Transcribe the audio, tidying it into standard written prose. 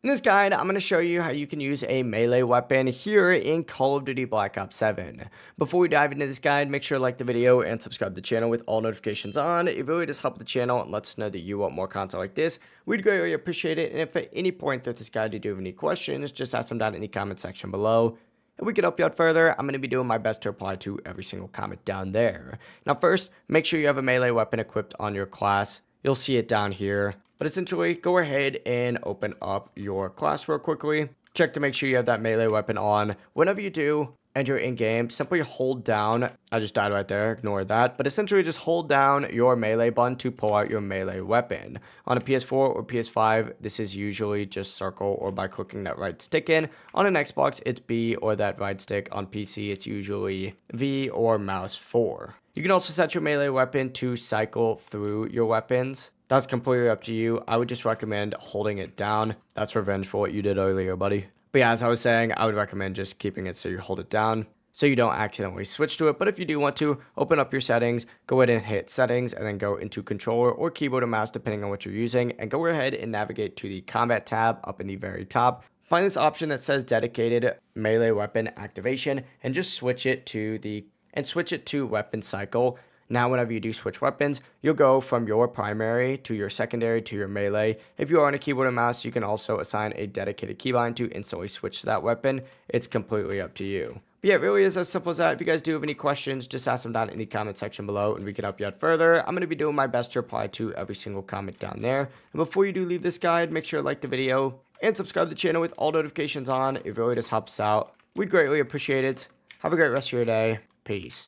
In this guide, I'm going to show you how you can use a melee weapon here in Call of Duty Black Ops 7. Before we dive into this guide, make sure to like the video and subscribe to the channel with all notifications on. It really does help the channel and lets us know that you want more content like this. We'd greatly appreciate it, and if at any point throughout this guide you do have any questions, just ask them down in the comment section below. And we can help you out further. I'm going to be doing my best to reply to every single comment down there. Now first, make sure you have a melee weapon equipped on your class. You'll see it down here. But essentially, go ahead and open up your class real quickly. Check to make sure you have that melee weapon on. Whenever you do, and you're in game, simply hold down. I just died right there, ignore that. But essentially just hold down your melee button to pull out your melee weapon. On a PS4 or PS5, this is usually just circle or by clicking that right stick in. On an Xbox, it's B or that right stick. On PC, it's usually V or mouse 4. You can also set your melee weapon to cycle through your weapons. That's completely up to you. I would just recommend holding it down. That's revenge for what you did earlier, buddy. But yeah, as I was saying, I would recommend just keeping it so you hold it down so you don't accidentally switch to it. But if you do want to, open up your settings, go ahead and hit settings, and then go into controller or keyboard or mouse depending on what you're using, and go ahead and navigate to the combat tab up in the very top. Find this option that says dedicated melee weapon activation and just switch it to weapon cycle. Now, whenever you do switch weapons, you'll go from your primary to your secondary to your melee. If you are on a keyboard and mouse, you can also assign a dedicated keybind to instantly switch to that weapon. It's completely up to you. But yeah, it really is as simple as that. If you guys do have any questions, just ask them down in the comment section below and we can help you out further. I'm going to be doing my best to reply to every single comment down there. And before you do leave this guide, make sure to like the video and subscribe to the channel with all notifications on. It really just helps out. We'd greatly appreciate it. Have a great rest of your day. Peace.